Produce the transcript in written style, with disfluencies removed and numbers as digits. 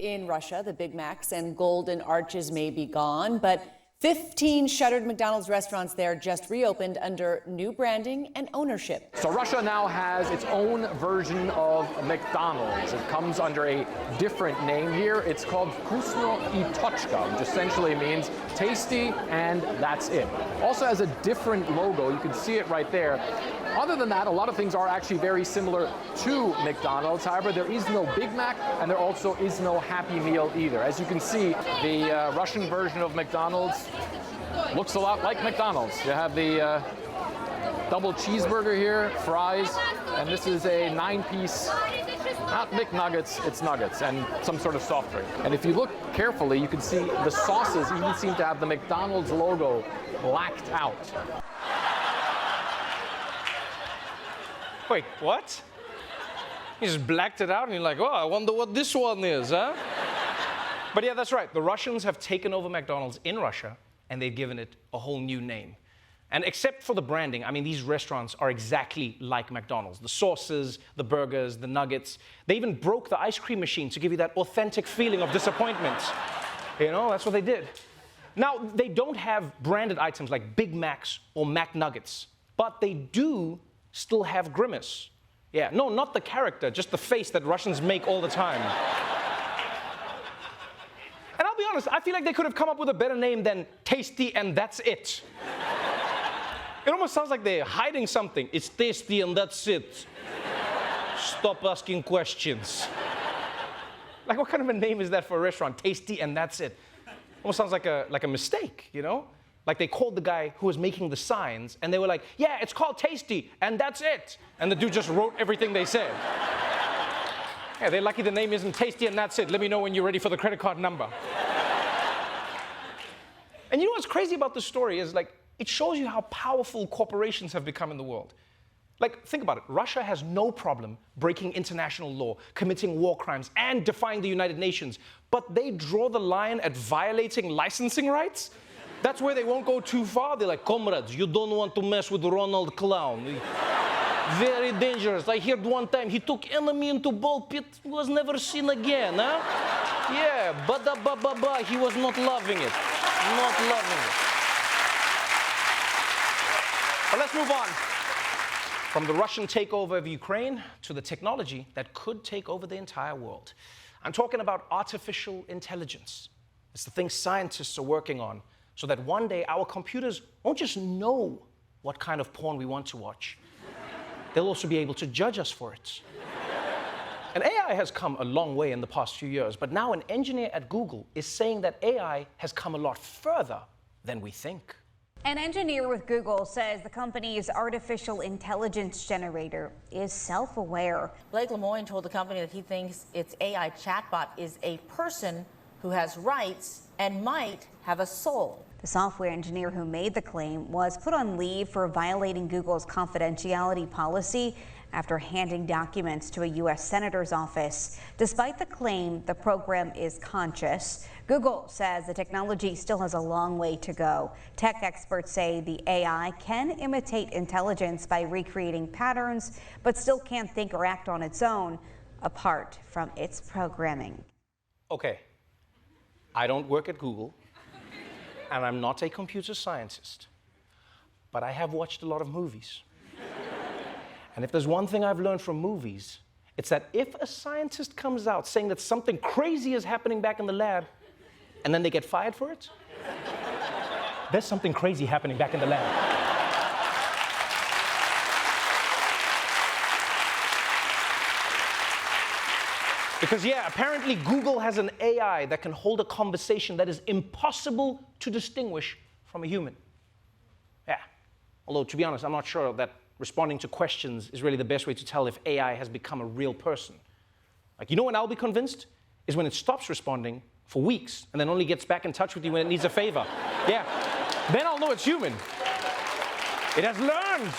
in Russia, the Big Macs and golden arches may be gone, but 15 shuttered McDonald's restaurants there just reopened under new branding and ownership. So Russia now has its own version of McDonald's. It comes under a different name here. It's called Vkusno I Tochka, which essentially means tasty and that's it. Also has a different logo. You can see it right there. Other than that, a lot of things are actually very similar to McDonald's. However, there is no Big Mac and there also is no Happy Meal either. As you can see, the Russian version of McDonald's looks a lot like McDonald's. You have the double cheeseburger here, fries, and this is a 9-piece, not McNuggets, it's nuggets, and some sort of soft drink. And if you look carefully, you can see the sauces even seem to have the McDonald's logo blacked out. Wait, what? You just blacked it out and you're like, oh, I wonder what this one is, huh? But yeah, that's right. The Russians have taken over McDonald's in Russia and they've given it a whole new name. And except for the branding, I mean, these restaurants are exactly like McDonald's. The sauces, the burgers, the nuggets. They even broke the ice cream machine to give you that authentic feeling of disappointment. You know, that's what they did. Now, they don't have branded items like Big Macs or McNuggets, but they do still have Grimace. Yeah, no, not the character, just the face that Russians make all the time. And I'll be honest, I feel like they could have come up with a better name than Tasty and That's It. It almost sounds like they're hiding something. It's tasty and that's it. Stop asking questions. Like, what kind of a name is that for a restaurant? Tasty and that's it. Almost sounds like a mistake, you know? Like they called the guy who was making the signs and they were like, yeah, it's called Tasty and that's it. And the dude just wrote everything they said. Yeah, they're lucky the name isn't Tasty and that's it. Let me know when you're ready for the credit card number. And you know what's crazy about this story is like, it shows you how powerful corporations have become in the world. Like, think about it. Russia has no problem breaking international law, committing war crimes, and defying the United Nations. But they draw the line at violating licensing rights? That's where they won't go too far. They're like, comrades, you don't want to mess with Ronald Clown. Very dangerous. I heard one time he took enemy into ball pit, was never seen again, huh? Yeah, ba-da-ba-ba-ba, he was not loving it. Not loving it. But let's move on. From the Russian takeover of Ukraine to the technology that could take over the entire world. I'm talking about artificial intelligence. It's the thing scientists are working on so that one day our computers won't just know what kind of porn we want to watch. They'll also be able to judge us for it. And AI has come a long way in the past few years, but now an engineer at Google is saying that AI has come a lot further than we think. An engineer with Google says the company's artificial intelligence generator is self-aware. Blake Lemoine told the company that he thinks its AI chatbot is a person who has rights and might have a soul. The software engineer who made the claim was put on leave for violating Google's confidentiality policy after handing documents to a U.S. senator's office. Despite the claim the program is conscious, Google says the technology still has a long way to go. Tech experts say the AI can imitate intelligence by recreating patterns, but still can't think or act on its own, apart from its programming. Okay, I don't work at Google, and I'm not a computer scientist, but I have watched a lot of movies. And if there's one thing I've learned from movies, it's that if a scientist comes out saying that something crazy is happening back in the lab, and then they get fired for it, there's something crazy happening back in the lab. Because yeah, apparently Google has an AI that can hold a conversation that is impossible to distinguish from a human. Yeah, although to be honest, I'm not sure that responding to questions is really the best way to tell if AI has become a real person. Like, you know when I'll be convinced? Is when it stops responding for weeks and then only gets back in touch with you when it needs a favor. Yeah, then I'll know it's human. It has learned.